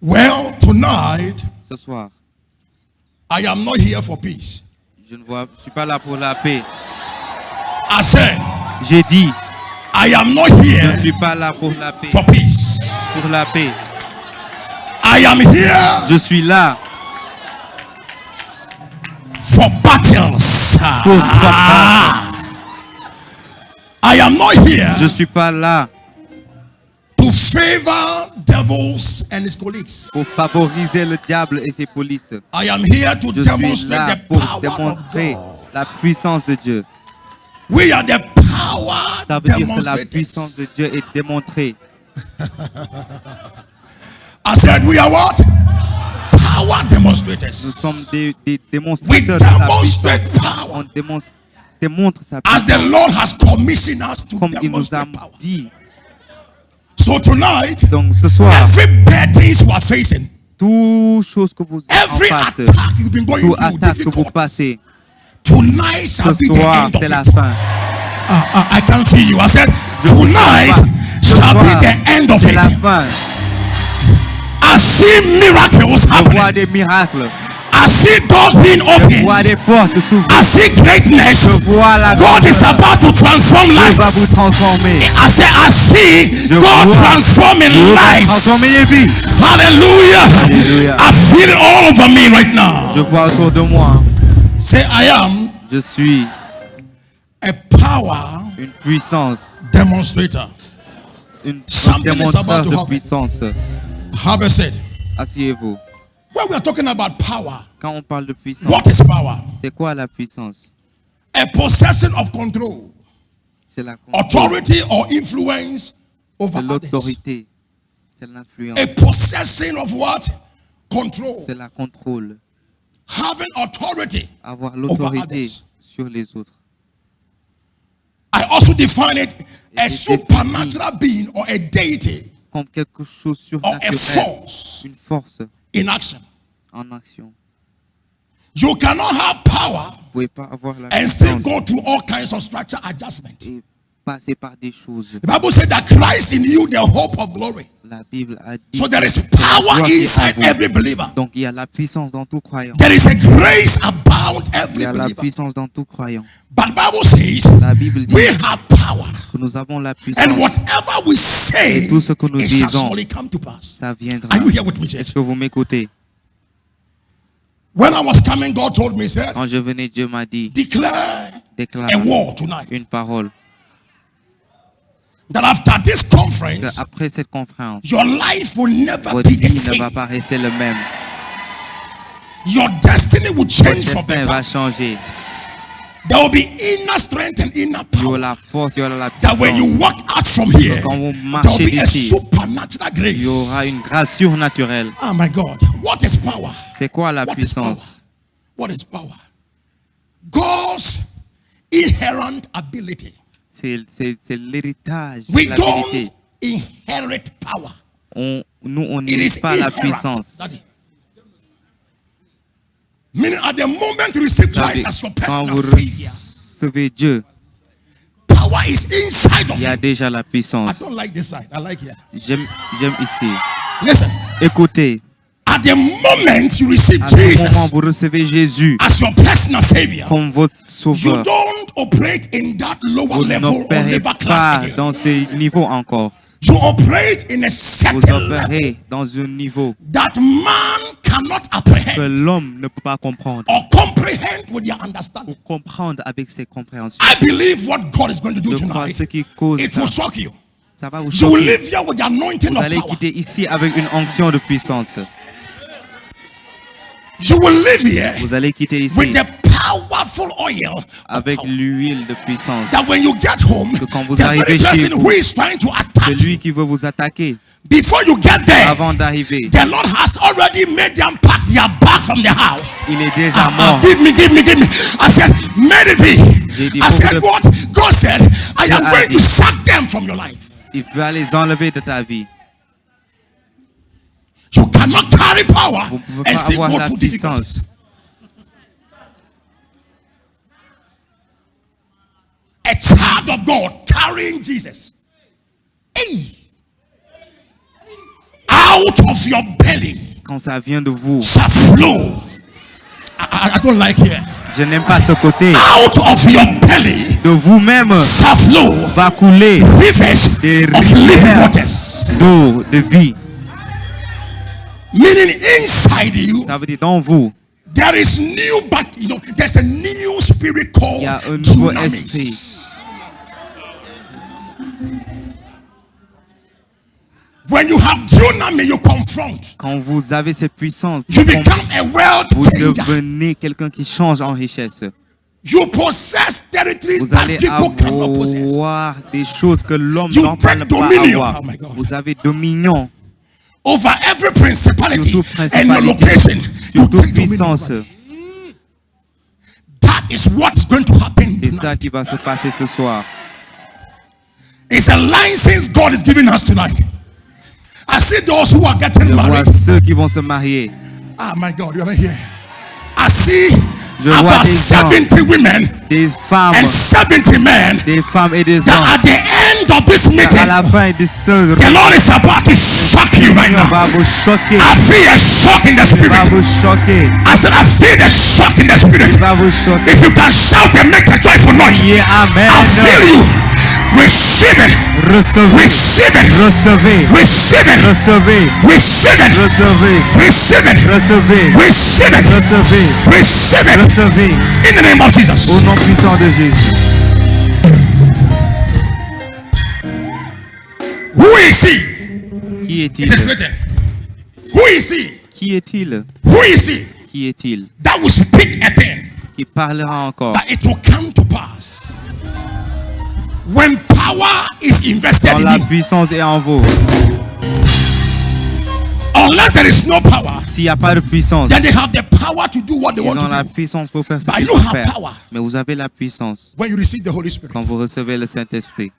Well, tonight, Ce soir, I am not here for peace. je ne suis pas là pour la paix. I said, J'ai dit, I am not je here ne suis pas là pour la paix. for peace. Pour la paix. I am here Je suis là for battles. pour combattre. I am not here Je ne suis pas là to favor devils and his colleagues. pour favoriser le diable et ses polices. I am here to Je suis demonstrate là the pour power of démontrer God. la puissance de Dieu. We are the power Ça veut dire que la demonstrators. puissance de Dieu est démontrée. I said, we are what? Power Nous demonstrators. sommes des We démonstrateurs de sa demonstrate puissance. power On démontre sa as the puissance Lord has commissioned us to comme il nous a demonstrate power. dit. So tonight, Donc ce soir, every bad things you are facing, toute chose que vous êtes en every face, attack you've been going toute through, attaque que vous difficulties, passez, tonight shall ce be the soir end of c'est la it. fin. I can feel you. I said, Je vous tonight vois. Ce shall be soir, the end of c'est it. la fin. I see miracles Je vois happening. des miracles. I see doors being Je opened. vois des portes I s'ouvrir. see greatness. Je vois la God is grandeur. about to transform Dieu va vous lives. transformer. I say, I see Je God vois. transforming Dieu va lives. transformer les vies. Hallelujah. Alléluia. I feel it all over me right now. Je vois autour de moi. Say, I am Je suis a power une puissance. demonstrator. Un Something is démonstrateur about to de happen. puissance. Have I said? Asseyez-vous. When we are talking about power, Quand on parle de puissance, what is power? c'est quoi la puissance? A possession of control, C'est la contrôle, authority or influence over c'est others. l'autorité, c'est l'influence, A possession of what? Control. c'est la contrôle. Having authority. Avoir l'autorité others. sur les autres. I also define it a Et supernatural being or a deity Comme quelque chose or a surnaturel, force une force in action. en action. You cannot have power Vous ne pouvez pas avoir la and still puissance go through all kinds of structure adjustment. et passer par des choses. The Bible said that Christ in you, the hope of glory. La Bible a dit So there is que power la gloire est inside en vous. every believer. Donc il y a la puissance dans tout croyant. There is a grace about Il every y a la believer. puissance dans tout croyant. But Bible says La Bible dit we have power. que nous avons la And puissance. whatever we say, Et tout ce que nous it shall disons, surely come to pass. Ça viendra. Are you here with me, Est-ce church? que vous m'écoutez? When I was coming, God told me, said, Quand je venais, Dieu m'a dit, declare déclare a war tonight. une parole. That after this conference, Après cette conférence, your life will never votre be the vie ne va same. pas rester le même. Your destiny will Votre change for destin va better. changer. There will be inner strength and inner Il y aura power. la force, il y aura la That when you puissance. walk out from here, Quand vous there will marchez be a d'ici, supernatural il y aura grace. une grâce surnaturelle. Oh my God. What is power? C'est quoi la What is puissance? What is power? God's inherent ability. C'est l'héritage, We l'habilité. don't inherit power. Nous, on It n'est is pas la inherent. puissance. Daddy. Meaning at the moment you receive Vous savez, Christ as your quand personal vous savior, recevez Dieu, power is inside of il y a you. déjà la I puissance. don't like this side. I like here. J'aime ici. Listen. Écoutez, At the moment you receive à ce moment Jesus vous recevez Jésus as your personal savior, comme votre you sauveur. don't operate in that lower Vous level or n'opérez level class pas again. dans ces niveaux encore. You operate in a Vous certain level opérez dans un niveau that man cannot que apprehend l'homme ne peut pas comprendre or comprehend with your understanding. ou comprendre avec ses compréhensions. I believe what God is going to do Je crois tonight, ce qui cause it ça. will shock you. Ça va vous You will choquer. live here with the anointing Vous of allez power. quitter ici avec une onction de puissance. You will live here Vous allez quitter ici with the powerful oil of avec power. l'huile de puissance. That when you get home, Que quand vous the arrivez very chez person vous, who is trying to attack you, Celui qui veut vous attaquer, before you get there, avant d'arriver, the Lord has already made them pack their bag from the house. il est déjà mort. Give me. I said, made it be. J'ai dit, I said, beaucoup de- what? God said, I am a going to dit. sack them from your life. Il va les enlever de ta vie. You cannot carry power Vous ne pouvez and pas still avoir go la through difficulties. puissance. A child of God carrying Jesus. Hey. How out of your belly Quand ça vient de vous, shall flow. I don't like here. je n'aime pas ce côté. Out of your belly De vous-même shall flow va couler rivers des of living rivières waters. d'eau, de vie. Meaning inside you, Ça veut dire dans vous, there is new, but there's a new spirit il called y a un nouveau dunamis. esprit. When you have dunamis, you confront. Quand vous avez cette puissance, You become a wealth vous changer. devenez quelqu'un qui change en richesse. You possess territories Vous that allez people cannot possess. avoir des choses que l'homme You normal take ne peut pas dominion. avoir. Oh my God. Vous avez dominion Over every principality sur toute and your principalité, location. sur You toute take dominion puissance. over it. That is what's going to happen C'est tonight. ça qui va se passer ce soir. It's a license God is giving us tonight. I see those who are getting Je vois married. ceux qui vont se marier. Ah, my God, you are not here. I see Je vois about des gens, 70 women des femmes, and 70 men des femmes et des that hommes. at the end of this À meeting, la fin de ce the Lord is about to shock you right réunion now. va vous choquer. I feel a shock in the Il va spirit. vous choquer. I said, I feel the shock in the spirit. Il va vous choquer. If you can shout and make a joyful noise, Criez Amen. I feel you. Receive it. Recevez. Receive it. Recevez. Receive it. Recevez. Receive it. Recevez. Receive it. Recevez. Receive it. Recevez. Receive it. Recevez. In the name of Jesus. Au nom puissant de Jésus. Who is he? Qui It is est-il? written. Who is he? Qui est-il? Who is he? Qui est-il? That will speak a thing Qui parlera encore. that it will come to pass. When power is invested Quand in la you, puissance est en vous. unless there is no power, S'il n'y a pas de puissance, then they have the power to do what they ils want ont la to do. puissance pour faire ce But qu'ils you veulent have faire. power. Mais vous avez la puissance When you receive the Holy Spirit. quand vous recevez le Saint-Esprit.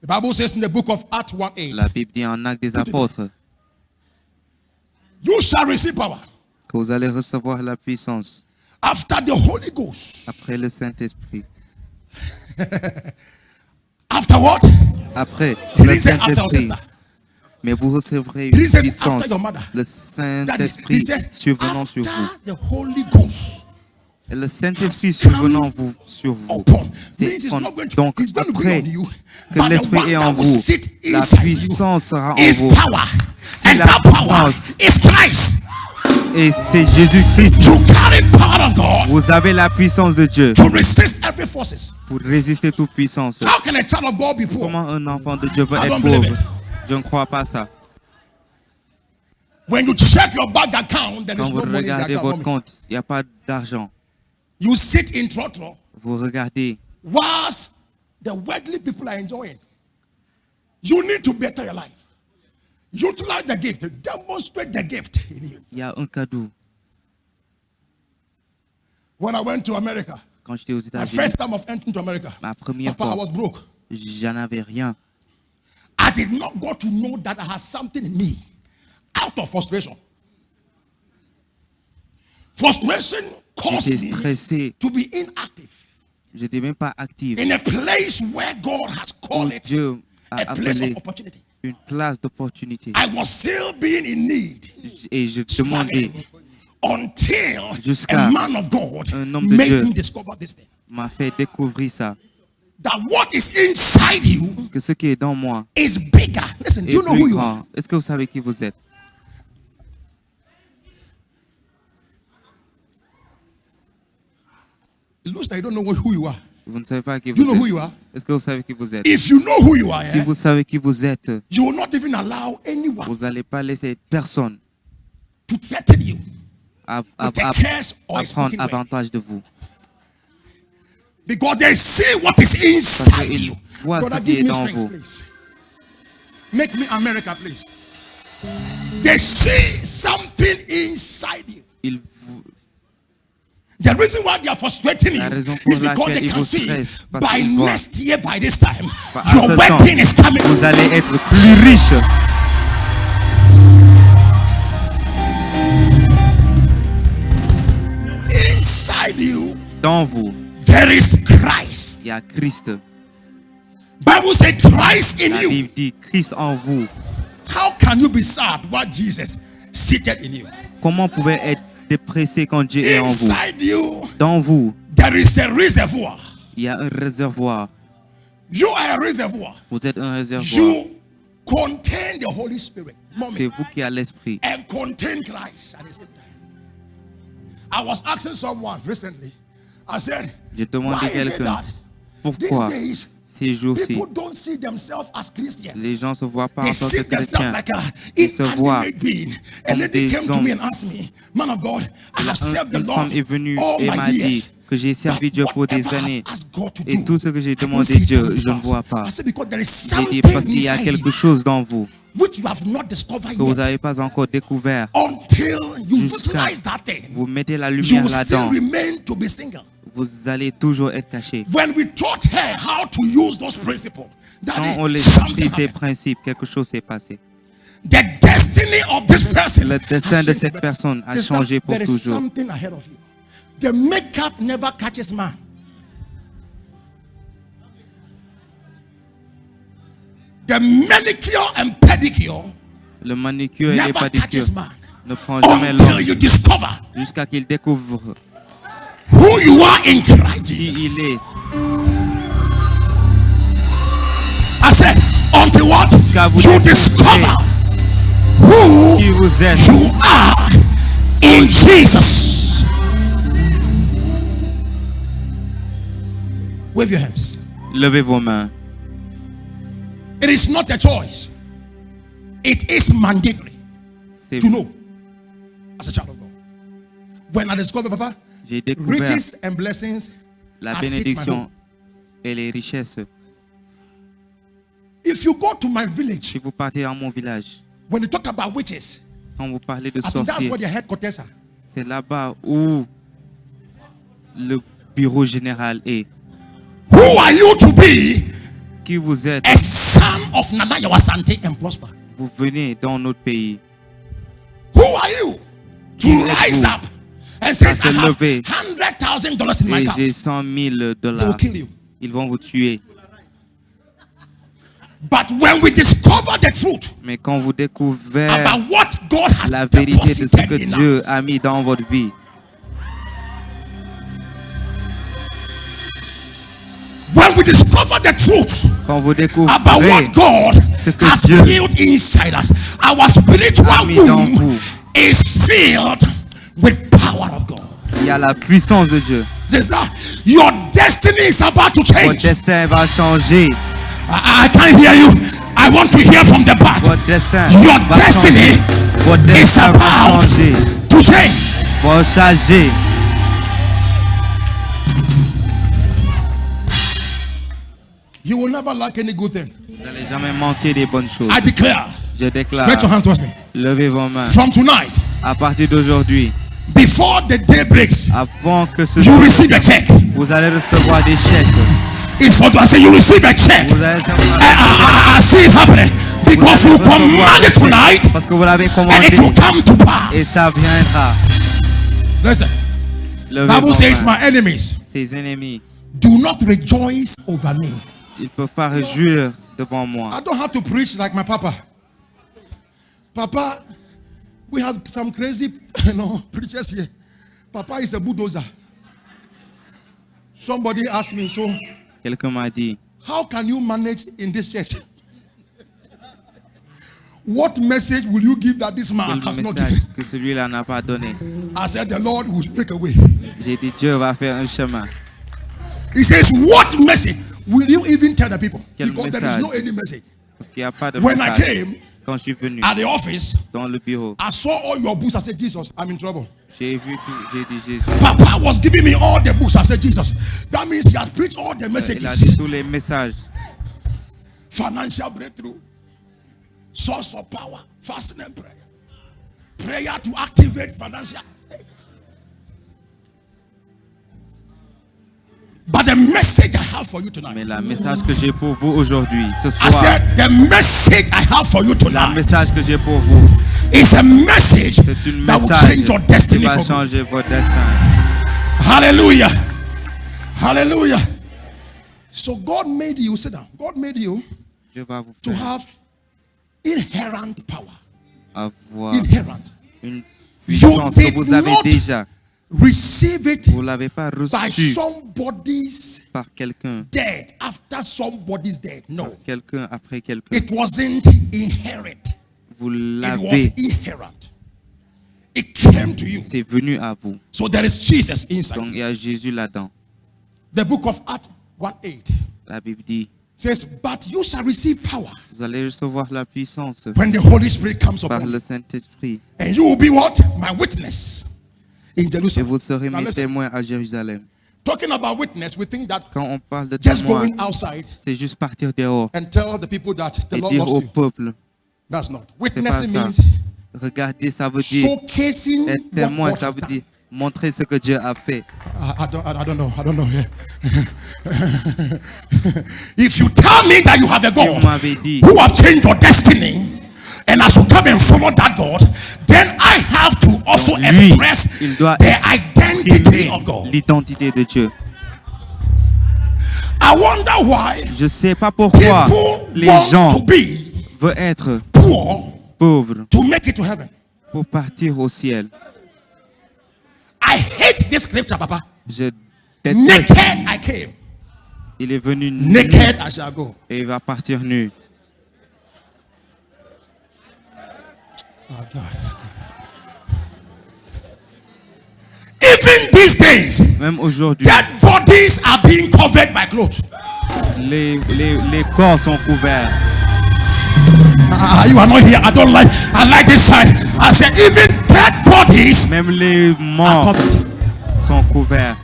The Bible says in the book of Acts 1:8, La Bible dit en Actes des Apôtres you shall receive power que vous allez recevoir la puissance after the Holy Ghost. après le Saint-Esprit. After what? Après He le didn't say after our Saint-Esprit. sister. Mais vous recevrez He une didn't say puissance. after your mother. Le That is, Saint-Esprit he said survenant after sur vous. the Holy Ghost Et le Saint-Esprit survenant sur vous. upon. Means C'est it's not going to, donc it's going to be après on you. que But the l'Esprit one est that en will vous, sit la inside you puissance sera en is vous. power. C'est And la that power puissance. is Christ. Et c'est Jésus-Christ. You carry power of God Vous avez la puissance de Dieu to resist every forces. pour résister toute puissance. How can a child of God be poor? Comment un enfant de Dieu peut I être don't believe pauvre? it. Je ne crois pas ça. When you check your bank account, there Quand is vous no money in the regardez votre account. compte, il n'y a pas d'argent. You sit in throttle Vous regardez whilst the worldly people are enjoying. You need to better your life. Utilize the gift. Demonstrate the gift in you. il y a un cadeau. When I went to America, Quand j'étais aux my États-Unis, first time of entering to America, ma première Papa, I fois, was broke. j'en avais rien. I did not go to know that I had something in me out of frustration. Frustration caused J'étais me stressé. to be inactive J'étais même pas actif. in a place where God has Où called it Dieu a a place appelé of opportunity. une place d'opportunité. I was still being in need, Et je demandais, struggling, until Jusqu'à a man of God un homme de made Dieu me discover this thing. m'a fait découvrir ça. That what is inside you Que ce qui est dans moi is bigger. Listen, do est you know who plus you are? grand. Est-ce que vous savez qui vous êtes? It looks like you don't know who you are. Vous ne savez pas qui Do you know who vous you êtes. are? Est-ce que vous savez qui vous êtes? If you know who you are, Si vous savez qui vous êtes, you will not even allow anyone vous n'allez pas laisser personne to threaten you à with a curse or a prendre spoken word. avantage de vous. Because they see what is inside Ils you. voient Brother, ce qui est give me dans strength, vous. please. Make me America, please. They see something inside you. Ils vous- The reason why they are frustrating La you raison is pour because laquelle they ils can vous see stressent, parce by qu'ils voient. next year, by this time, À your ce wedding is temps, coming. vous allez être plus riche. Inside you, Dans vous, there is Christ. il y a Christ. Bible says Christ in La you. Bible dit Christ en vous. How can you be sad while Jesus seated in you? Comment pouvez être dépressé quand Dieu est en vous? Inside you, Dans vous, there is a reservoir. il y a un réservoir. You are a reservoir. Vous êtes un réservoir. You contain the Holy Spirit, mommy, C'est vous qui avez l'esprit. and contain Christ at the same time. I was asking someone recently. I said, J'ai demandé why is it quelqu'un that pourquoi these days ces jours-ci, people don't see themselves as Christians? les gens ne se voient pas en They tant see que chrétiens. themselves like an Ils se voient inanimate being. A comme lady des came to me and hommes. asked me, man of God, I Et have served the une Lord femme est venue all et my m'a dit years. que j'ai servi But Dieu pour des whatever années. I asked God to Et do, tout ce que j'ai I don't demandé see it Dieu, coming je ne to vois pass. pas. I said, because there is J'ai something dit parce qu'il y a inside quelque you chose dans vous which you have not discovered que vous yet. n'avez pas encore découvert. Until you Jusqu'à utilize that thing, vous mettez la you lumière will still là-dedans, remain to be single. vous allez toujours être caché. When we taught her how to use those principles, that Quand on is, les a something appris ces happened. principes, quelque chose s'est passé. The destiny of this person Le has destin de changed. cette personne a There's changé pour there is toujours. something ahead of you. The makeup never catches man. The manicure and pedicure Le manicure et les never pédicures catches man ne prend jamais until l'homme you discover jusqu'à qu'il découvre who you are in Christ qui il Jesus. est. I said, until what? Jusqu'à vous You découvrir discover who qui vous êtes. you are in Jesus. Wave your hands. Levez vos mains. It is not a choice. It is mandatory C'est to know as a child of God. When I discovered, Papa, J'ai découvert riches and blessings la has hit my bénédiction home. et les richesses. If you go to my village, Si vous partez dans mon village, when you talk about witches, quand vous parlez de I think that's sorciers, where their headquarters are. c'est là-bas où le bureau général est. Who are you to be Qui vous êtes? a son of Nana Yawasante and prosper? Vous venez dans notre pays. Who are you to Qui êtes-vous? rise up and say, se I have lever $100,000 in my Et account? j'ai 100 000 They will dollars. kill you. Ils vont vous tuer. But when we discover the truth Mais quand vous découvrez about what God has la vérité de ce que deposited in Dieu us, a mis dans votre vie, when we discover the truth quand vous about découvrez what God ce que has Dieu built inside us, our spiritual a mis dans womb vous, is filled with power of God. il y a la puissance de Dieu. Says that your destiny is about to Votre change. destin va changer. I can't hear you. I want to hear from the back. Votre destin Your va destiny changer. Votre is destin va about changer. to change. Va changer. You will never lack any good thing. Vous n'allez jamais manquer des bonnes choses. I declare. Je déclare, Stretch your hands towards me. levez vos mains. From tonight, À partir d'aujourd'hui, before the day breaks, avant que ce you receive a check. vous allez recevoir des chèques. It's for I say you receive a check. Vous allez I see it happening because you command it tonight parce que vous l'avez and commandé it will come to et ça pass. viendra. Listen, Levez Bible vos says, mains. my enemies Ses ennemis, do not rejoice over me. ils ne peuvent pas réjouir devant moi. I don't have to preach like my papa. Papa, we have some crazy, preachers here. Papa is a bulldozer. Somebody asked me, so Quelqu'un m'a dit, how can you manage in this church? What message will you give that this man quel has not message given? que celui-là n'a pas donné. I said, the Lord will make a way. J'ai dit, Dieu va faire un chemin. He says, what message will you even tell the people? Quel Because there is message? no any message. Parce qu'il n'y a pas de When I message. came Quand je suis venu at the office, dans le bureau, I saw all your books. I said, Jesus, I'm in trouble. j'ai vu tout, j'ai dit Jésus. Papa was giving me all the books. I said, Jesus. That means he has preached all the Il a dit messages. tous les messages. Financial breakthrough, source of power, fasting and prayer. Prayer to activate financial. But the message I have for you tonight. Mais le message que j'ai pour vous aujourd'hui, ce I soir, said, the message I have for you le tonight message que j'ai pour vous, is a message c'est une that will message change your qui destiny va for good. changer votre destin. Hallelujah. Hallelujah. So God made you, sit down. God made you Dieu va vous to faire have inherent power. avoir Inherent. une You puissance que did vous avez not déjà. receive it Vous ne l'avez pas by reçu somebody's par quelqu'un, dead, after somebody's dead. No. quelqu'un après quelqu'un. It wasn't inherent. Vous It was l'avez, inherent. It came to you. c'est venu à vous. So there is Jesus inside. Donc il y a Jésus là-dedans. The book of Acts 1:8 La Bible dit, says, but you shall receive power vous allez recevoir la puissance when the Holy Spirit comes par upon le you. Saint-Esprit And you will be what? My witness in et Jerusalem. vous serez Now mes listen, témoins à Jérusalem. talking about witness, we think that Quand on parle de just témoin, going outside c'est juste partir dehors and tell the people that the et Lord dire loves au you. peuple. That's not. C'est pas Witnessing ça. means Regardez, ça veut dire showcasing être what témoin, God ça has veut done. dire montrer ce que Dieu a fait. I don't know. Yeah. If you tell me that you have a Si vous God m'avez dit, who have changed your destiny, and as you come and follow that God, then I have to also lui, express il doit the identity exprimer of God. l'identité de Dieu. I wonder why Je sais pas pourquoi people les want gens to be veulent être poor pauvres to make it to heaven. pour partir au ciel. I hate this scripture, Papa. Je déteste. Naked I came, Il est venu nu naked I shall go. et il va partir nu. Oh God. Even these days, Même aujourd'hui, dead bodies are being covered by clothes. les corps sont couverts. You are not here. I like this side. I said, even dead bodies Même les are morts covered. sont couverts.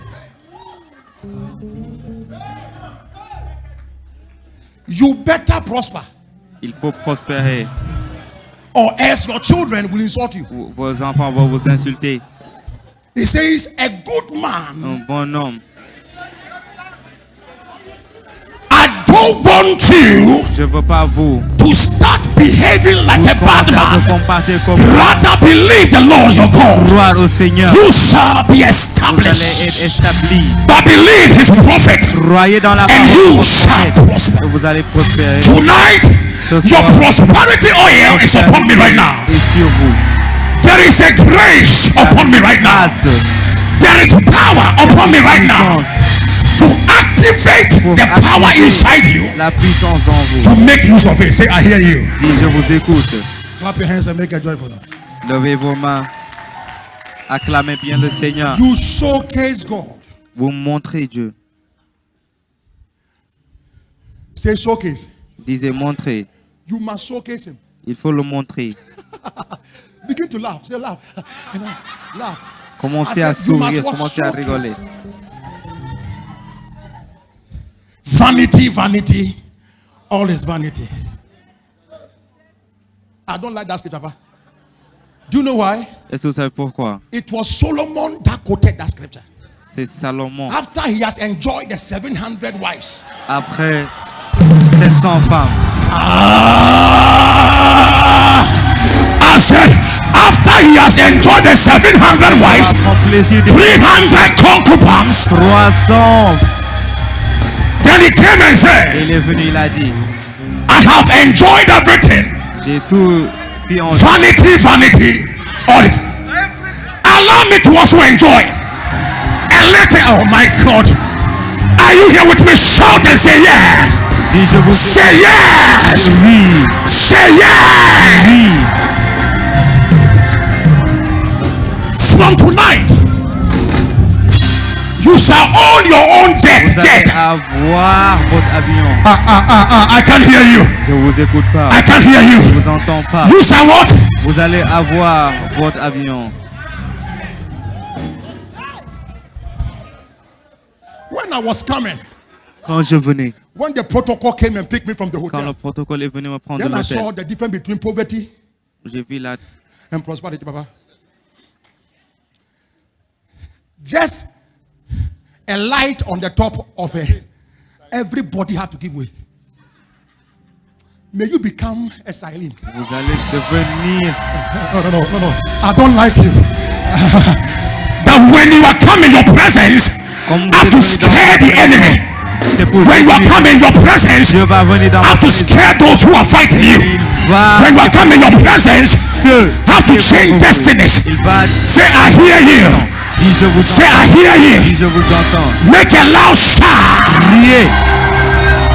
You better prosper, Il faut prospérer. or else your children will insult you. Vos enfants vont vous insulter. He says, a good man. Un bon homme. I don't want you Je veux pas vous to start behaving like a bad commencer à se man. comporter comme Rather believe the Lord your God. gloire au Seigneur. You shall be Vous allez être established. établis. But believe his prophet, Croyez dans la and parole you du shall prophète prosper. et vous allez prospérer. Tonight, Ce your soir, prosperity oil is upon me right now. et sur vous. There is a grace upon me right now. Grâce, There is power upon me right now puissance, to activate the power inside you la puissance en vous. to make use of it. Say, I hear you. Dis, je vous écoute. Clap your hands and make a joyful noise. Levez vos mains. Acclamez bien le Seigneur. You showcase God. Vous montrez Dieu. Say showcase. Disez montrer. You must showcase him. Il faut le montrer. Begin to laugh. Say laugh. Laugh. Commencez I à said, you must sourire, what? commencez à rigoler. Showcase. Vanity, vanity. All is vanity. I don't like that scripture, Papa. Do you know why? Est-ce que vous savez pourquoi? It was Solomon that quoted that scripture. C'est Salomon. After he has enjoyed the 700 wives. Après 700 femmes. I said, after he has enjoyed the 700 wives, Prends plaisir de 300 concubines, 300. then he came and said, Il est venu, il a dit, I have enjoyed everything. j'ai tout pris en Vanity, vanity. All this. Allow me to also enjoy. And later, oh my God. Are you here with me? Shout and say yes. Dis, je vous Say yes. oui, Say yes. oui. From tonight, you shall own your own jet. Vous allez Jet. avoir votre avion. I can't hear you. Je vous écoute pas. I can't hear Je you. vous entends pas. You shall what? Vous allez avoir votre avion. When I was coming, Quand je venais, when the protocol came and picked me from the quand le hotel, protocole est venu me prendre de then I saw l'hôtel, the difference between poverty j'ai vu la and prosperity, Papa. Just a light on the top of a everybody have to give way. May you become a silent. vous allez devenir No. I don't like you. That when you are coming, your presence comme vous have êtes to venu dans scare ma the enemy. présence. C'est pour When you are Jésus. coming in your presence, Dieu va venir dans have votre to présence. scare those who are fighting you. Il va When you are coming in your presence, ceux have to qui vont change vous- destinies. Il va Say, I hear you. dire je vous Say, entends. I hear you. Dis, je vous entends. Make a loud shout. Priez.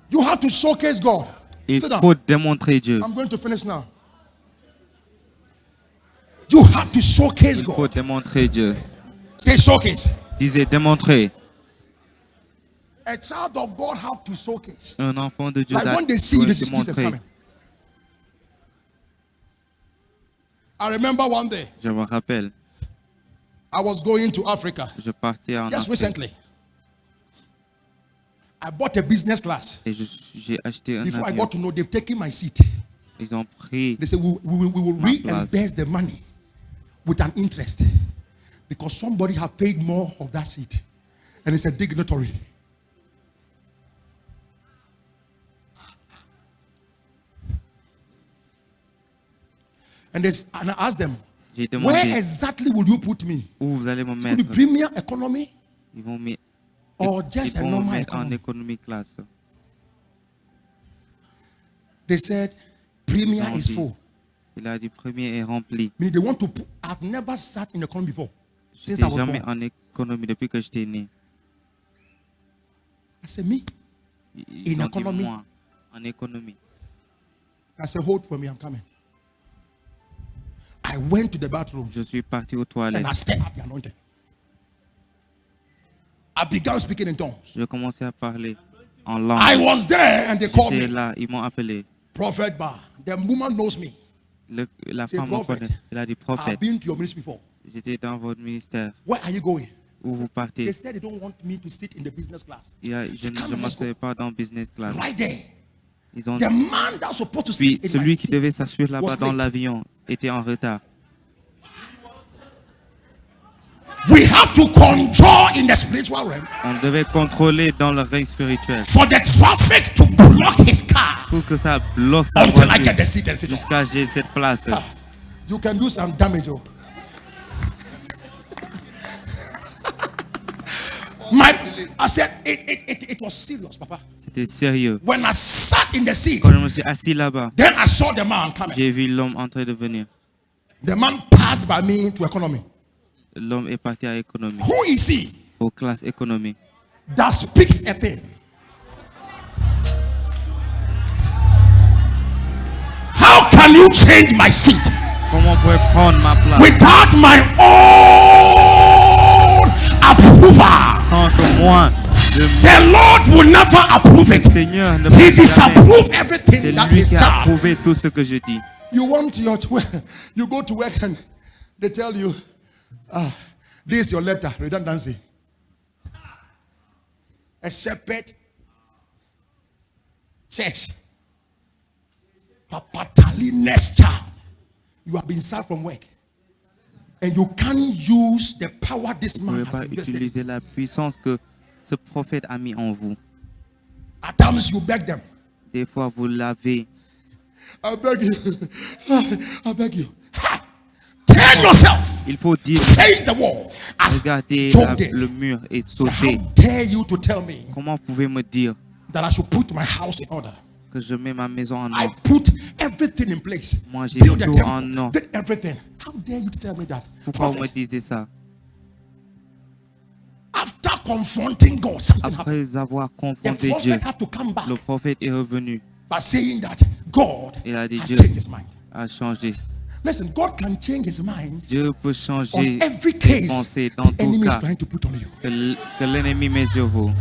You have to showcase God. Il Sit down. faut démontrer Dieu. I'm going to finish now. You have to showcase Il faut God. démontrer Dieu. Say showcase. Disez démontrer. A child of God have to showcase. Un enfant de Dieu Like doit when they see you, this is démontrer. coming. I remember one day Je me rappelle, I was going to Africa je partais en just Afrique recently. I bought a business class. et j'ai acheté un Before I avion. got to know, they've taken my seat. Ils ont pris They said, we will Ma place. reimburse the money with an interest because somebody have paid more of that seat. And it's a dignitary. And I asked them, J'ai where demandé exactly will you put me? où vous allez me To the mettre. premier economy Ils vont me, or ils just a vont me normal mettre en economy? économie classe. They said, premier Ils ont is dit, full. Il a dit premier est rempli. Meaning they want to put, I've never sat in economy before. Since J'étais I was jamais born. en économie depuis que j'étais né. I said, me? Ils In ont economy? dit moi en économie. I said, hold for me, I'm coming. I went to the bathroom Je suis parti aux and toilettes. I stepped up the anointing. I began speaking in tongues. Je commençais à parler en I langue. was there and they called J'étais me. là, ils m'ont appelé. Prophet Bar. The woman knows me. La Say, femme me prophet. connaît. Elle a dit I've prophète. been to your ministry before. J'étais dans votre ministère. Where are you going? Où vous partez? They said they don't want me to sit in the business class. Je ne m'asseyais pas dans business class. Right there. Ils ont The man that's supposed to Puis sit in my celui qui seat devait s'asseoir là-bas was dans late. l'avion était en retard. We have to control in the spiritual realm On devait contrôler dans le règne spirituel for the traffic to block his car pour que ça bloque sa until I voiture get the seat and sit on. jusqu'à j'ai cette place. Ah, you can do some damage. Oh. I said it was serious, Papa. C'était sérieux. When I sat in the seat, Quand je me suis assis là-bas, then I saw the man coming. j'ai vu l'homme en train de venir. The man passed by me to economy. L'homme est parti à économie, Who is he aux classes économie. that speaks a thing? How can you change my seat Comment on pourrait prendre ma place without my own approval? sans que moi, The Lord will never approve le it. Seigneur ne He peut jamais. disapproves C'est everything that lui is qui a done. approuvé tout ce que je dis. You want your you go to work and they tell you, this is your letter, redundancy. A shepherd church. Papatali next child. You have been sacked from work. And you can't use the power this Vous ne man pouvez has pas invested. utiliser la puissance que ce prophète a mis en vous. At times you beg them. Des fois, vous l'avez. I beg you. I beg you. Ha! Turn yourself. Il faut dire, Face the wall. As regardez Job did. le mur et So sauter. how dare you to tell me Comment pouvez-vous me dire that I should put my house in order? que je mets ma maison en I ordre? put everything in place. Moi, j'ai Build a tout en temple. ordre. Did everything. How dare you to tell me that? Pourquoi vous me Prophet, disiez ça? after confronting God, something happened. Après avoir The confronté prophet Dieu, had to come back le prophète est revenu, by saying that God Il a dit has Dieu. changed his mind. a changé. Listen, God can change his mind Dieu peut on changer every ses case pensées dans the tout enemy is cas trying to put on you. que l'ennemi met sur vous.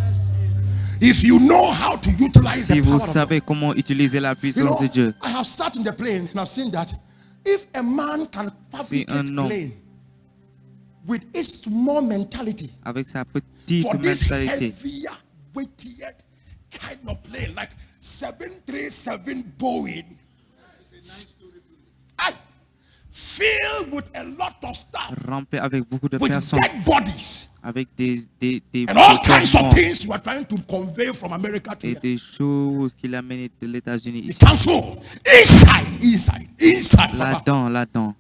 If you know how to utilize Si the vous power of God. savez comment utiliser la You puissance know, de Dieu, I have sat in the plane and I've seen that if a man can fabricate un homme- plane with its small mentality avec sa petite for this mentalité, heavier, weightier kind of plane like 737 Boeing, filled with a lot of stuff, rempli avec beaucoup de with personnes, dead bodies, avec des and all corps kinds of morts things you are trying to convey from America to et here. des choses qu'il a menées de l'États-Unis The ici. council, inside, Papa. Là-dedans,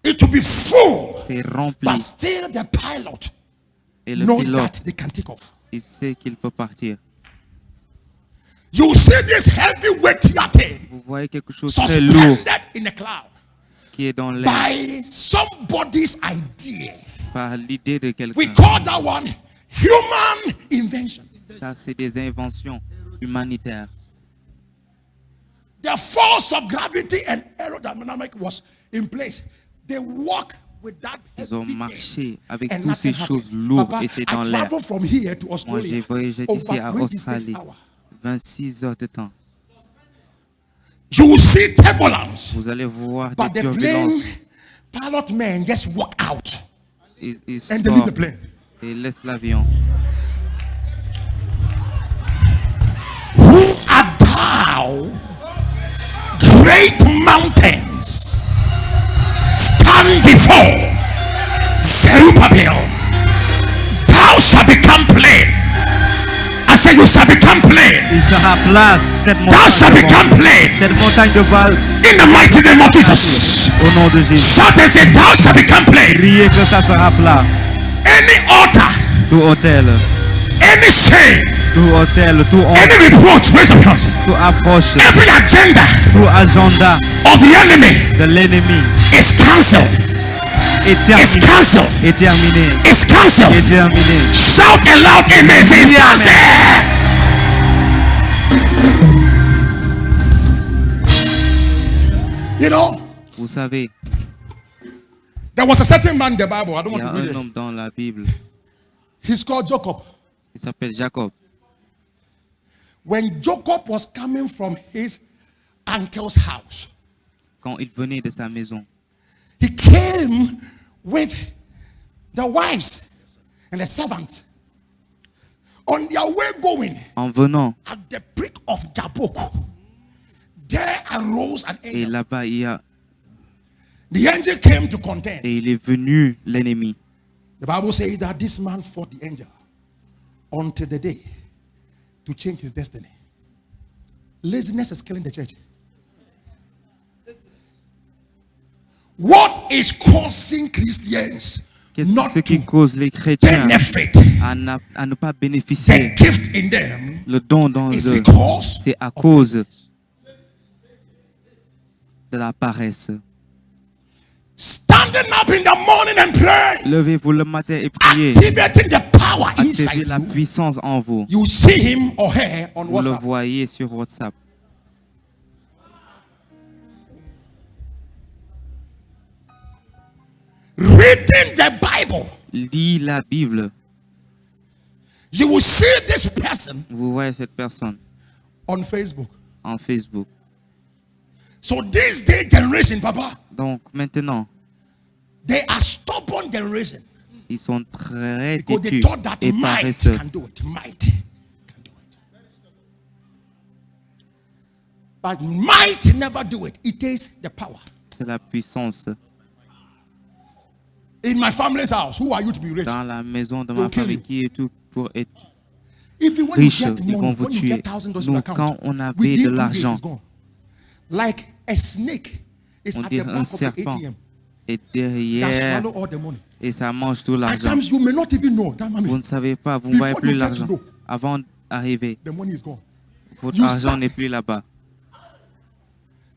It will be full, c'est rempli. but still the pilot Et le knows pilote, that they can take off. il sait qu'il peut partir. You see this heavy weightier thing Vous voyez quelque chose de très lourd suspended in the cloud qui est dans l'air by somebody's idea. par l'idée de We quelqu'un. call that one human invention. Ça, c'est des inventions humanitaires. The force of gravity and aerodynamic was in place. They walk with that. Ils ont marché avec and toutes ces nothing choses happened. lourdes Papa, et c'est I dans l'air. traveled from here to Moi, Australia j'ai voyagé over d'ici à 26 Australie, hours. 26 heures de temps. You will see turbulence, Vous allez voir but des the plane turbulences. pilot man just walk out Il and they sort leave the plane. et laisse l'avion. Who art thou, great mountains, stand before Zerubbabel? Thou shalt become plain. I say you shall become plain. Il sera place, cette Thou shalt become plain. cette montagne de Val, In the mighty name of Jesus. au nom de Jésus. Shout and say, thou shalt become plain. Priez que ça sera plat. Any altar, Tout hôtel, any shame, tout hôtel, tout honte, any reproach, raise up your hands. tout approche, Every agenda tout agenda of the enemy de l'ennemi is cancelled. est It's terminé. cancelled. Est terminé. It's cancelled. Est terminé. Shout a loud amen. Say it's cancelled. You know, Vous savez, there was a certain man in the Bible. I don't il y want a to read un it. homme dans la Bible, He's called Jacob. il s'appelle Jacob. When Jacob was coming from his uncle's house, Quand il venait de sa maison, he came with the wives and the servants. On their way going, en venant, at the prick of Jabbok, there arose an et angel. là-bas, The angel came to contend. et il est venu l'ennemi. The Bible says that this man fought the angel until the day to change his destiny. Laziness is killing the church. What is causing Christians not Ce qui to cause les chrétiens benefit à ne pas the bénéficier gift in them le don dans is eux, because c'est à cause de la paresse. standing up in the morning and pray, Levez-vous le matin et priez. activating the power Activez inside la you. puissance en vous. You see him or her on Vous le WhatsApp. voyez sur WhatsApp. Reading the Bible. Lis la Bible. You will see this person Vous voyez cette personne on Facebook. en Facebook. So this day generation, Papa, Donc maintenant, they are stubborn generation ils sont très because they têtus thought that et might paresseux. can do it. Might can do it. But might never do it. It takes the power. C'est la puissance. In my family's house, who are you to be rich? Dans la maison de They'll ma kill famille you. qui est tout pour être If you when riche, you get ils vont money, vous when you tuer. get $1,000 in Nous, your quand account, on avait within de 2 days, l'argent, it's gone. Like a snake is on at the dirait un back of the serpent ATM est that derrière swallow all the money. et ça mange tout At l'argent. times you may not even know that money. Vous ne savez pas, vous ne Before voyez plus you get to l'argent. know. Avant d'arriver, The money is gone. votre You argent start- n'est plus là-bas.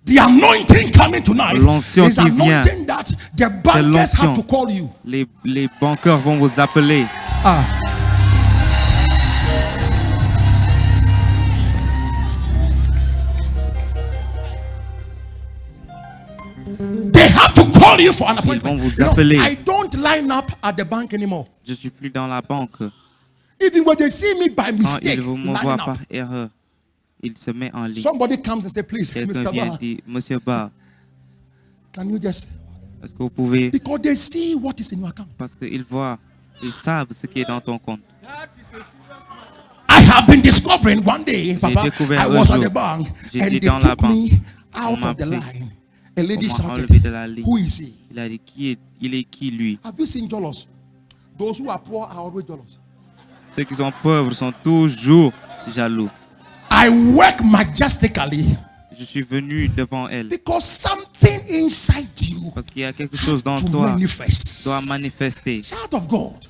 The anointing coming tonight L'onction is qui vient. anointing that the bankers have l'onction. to call you. Les banqueurs vont vous appeler. They have to call you for an Ils vont appointment. vous You know, appeler. I don't line up at the bank anymore. Je suis plus dans la banque. Even when they see me by Quand mistake, ils me voient lining par up, erreur, il se met en ligne. somebody comes and say, please, Quelqu'un Mr. vient Bar, et dit, Monsieur Barr, can you just... est-ce que vous pouvez... Because they see what is in your account. Parce qu'ils voient, ils savent ce qui est dans ton compte. I have been discovering one day, Papa, découvert I un was at jour. the bank and J'étais they dans la took me banque. On out m'a of the pris. line A lady Comment shouted, enlever de la ligne. who is he? Il a dit, il est qui lui? Have you seen jealous? Those who are poor are always jealous. Ceux qui sont pauvres sont toujours jaloux. I work majestically Je suis venu devant elle because something inside you parce qu'il y a quelque chose dans to toi manifest. doit manifester. Child of God,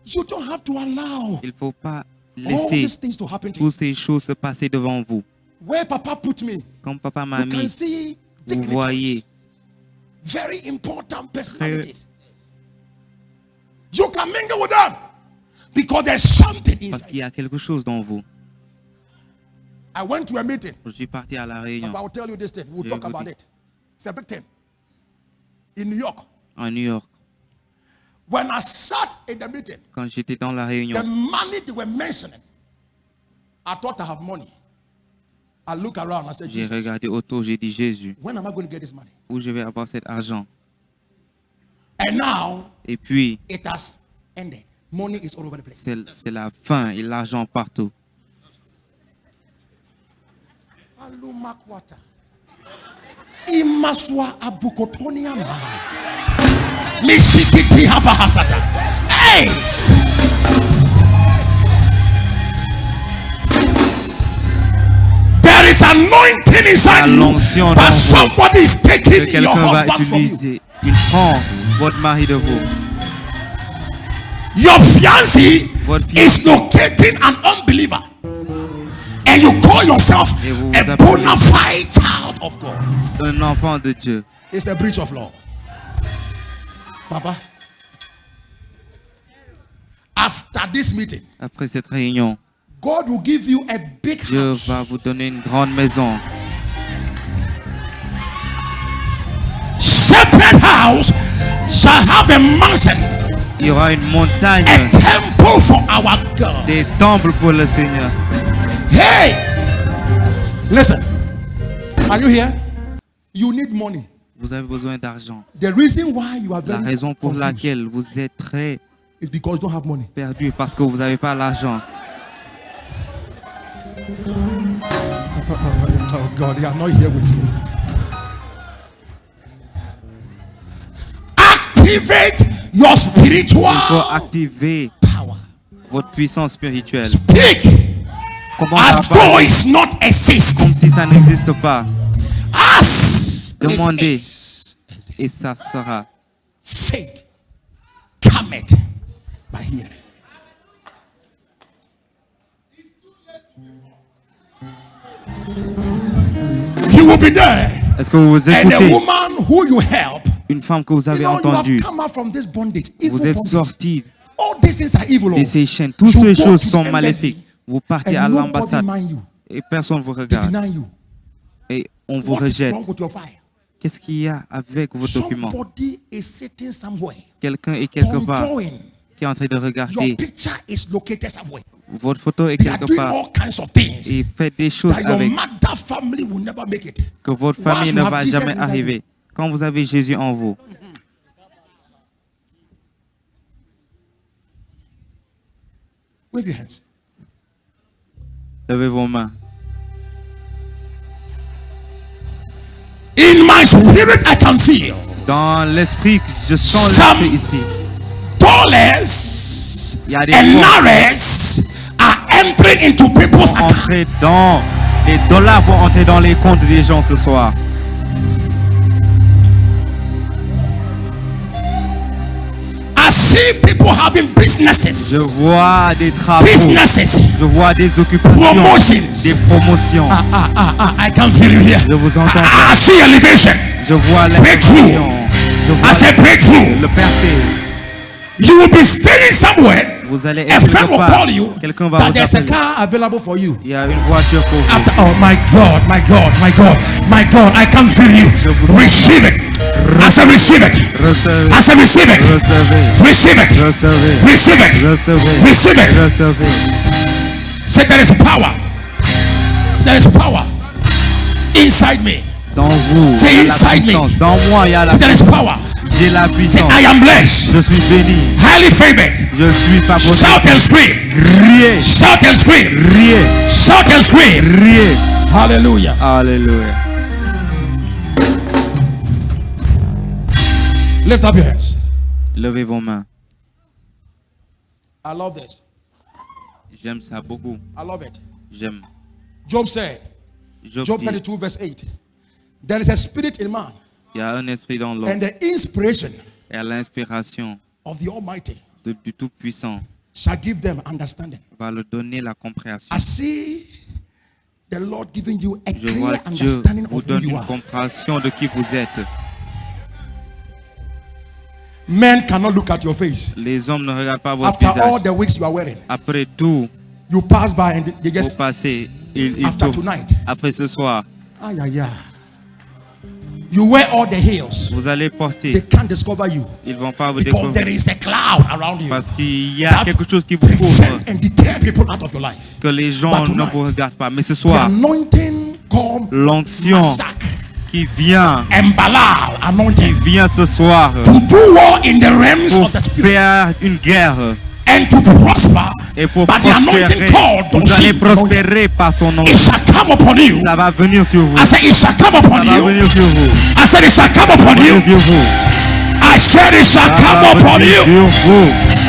you don't have to allow Il ne faut pas all laisser these things to happen to you. toutes ces choses se passer devant vous. Where Papa put me, Comme papa m'a you can mis, see vous dignitaries, voyez very important personalities. You can mingle with them because there's something parce inside. qu'il y a quelque chose dans vous. I went to a meeting. Je suis parti à la réunion But I'll tell you this thing. We'll Je talk vous about dis. it. It's a big thing. In New York. en New York. When I sat in the meeting, Quand j'étais dans la the réunion, money they were mentioning, I thought I have money. I look around and I said, j'ai Jesus, regardé autour, j'ai dit Jésus, when am I going to get this money? où je vais avoir cet argent? And now Et puis, it has ended. Money is all over the place. c'est la fin et l'argent partout. Alumakwata. Imaswa abukotonia ma. Mishikiti habahasata. Hey! There is anointing inside you, l'onction but dans vous. somebody is Que taking your quelqu'un va husband from you. utiliser. Il prend votre mari de vous. Your fiancé Votre is fiancé. locating an unbeliever. And you call yourself Et vous a vous appelez- bona fide child of God. Un enfant de Dieu. It's a breach of law. Papa, after this meeting, Après cette réunion, God will give you a big Dieu house. va vous donner une grande maison. Separate house shall have a mansion, Il y aura une montagne, a temple for our God. des temples pour le Seigneur. Hey, listen. Are you here? You need money. Vous avez besoin d'argent. The reason why you are La very raison pour confused laquelle vous êtes très is because you don't have money. perdu parce que vous n'avez pas l'argent. Oh God, they are not here with me. Activate your Il spiritual faut activer power. votre puissance spirituelle. Speak Comment as ça though va? it's not exist. Comme si ça n'existe pas. As it Demandez is. et ça sera. Faith cometh by hearing. You will be there. Est-ce que vous vous And the écoutez? woman who you help, Une femme que vous you avez know, you have entendue, come out from this bondage. Evil vous êtes bondage. sorti All these things are evil. de ces chaînes. Toutes You ces go choses to sont the maléfiques. embassy, Vous partez and à nobody l'ambassade mind you. et personne ne vous They regarde. deny you. Et on vous What is rejette. wrong with your file? Qu'est-ce qu'il y a avec vos documents? Somebody is sitting somewhere, Quelqu'un est quelque part enjoying. qui est en train de Your regarder. picture is located somewhere. Votre photo est They are quelque doing part all kinds of things et faites des choses that your avec mother family will never make it. que votre Once famille you ne have va Jesus jamais inside arriver. Quand vous avez Jésus en vous, Wave your hands. levez vos mains. In my spirit, I can feel Dans l'esprit, je sens Some- l'esprit ici. dollars Il y a des and fonds naras are entering into people's vont accounts. entrer dans les dollars vont entrer dans les comptes des gens ce soir. I see people having Je businesses, vois des travaux, businesses, je vois des occupations, promotions. des promotions. I can feel you here. Je vous entends. I see elevation. Je vois Breakthrough. l'élévation. Je I vois say breakthrough. le percée. You will be staying somewhere. Vous allez A être friend quelque will part. call you Quelqu'un va that vous there's a appeler. car available for you. Il y a une voiture pour vous. After, oh my God, my God, my God, my God, I can feel you. Je vous Receive it. I say receive it. Recevez, I say receive it. recevez, Receive it. recevez, Receive it. recevez, Receive it. recevez. Say there is power. Say there is power inside me. Dans vous, Say il y a la inside me. puissance. Dans moi, il y a la Say there is puissance. power. J'ai la Say puissance. I am blessed. Je suis béni. Highly favored. Je suis Shout favorisé. and scream. Riez, Shout and scream. riez, Shout and scream. riez. Hallelujah. Alléluia. Lift up your hands. Levez vos mains. I love this. J'aime ça beaucoup. I love it. J'aime. Job said, Job Job dit, 32 verse 8. There is a spirit in man, il y a un esprit dans l'homme. and the inspiration Et à l'inspiration of the Almighty du Tout-Puissant shall give them understanding. va leur donner la compréhension. I see the Lord giving you a Je vois clear Dieu understanding vous of who donne you une are. compréhension de qui vous êtes. Men cannot look at your face. Les hommes ne regardent pas votre After all visage. the weeks you are wearing, Après tout, you pass by and they vous just, passez. Ils after tournent. tonight, Après ce soir, ay, ay, ay. You wear all the heels. vous allez They porter. can't discover you Ils ne vont pas vous because there découvrir. is a cloud around you Parce qu'il y a that quelque chose qui vous couvre. prevent and deter people out of your life. Que les gens But ne tonight, vous regardent pas. Mais ce The soir, anointing called l'onction Masak qui vient and Balal anointing vient ce soir to do war in the realms pour of the spirit faire une guerre and to prosper. et pour But the anointing prospérer. called Vous allez Doshim, prospérer par son nom. it shall come upon you. Ça va venir sur vous. I said it shall come upon Ça va you. venir sur vous. I said it shall come Ça va upon venir you. sur vous. I said it shall Ça come va upon venir you. sur vous.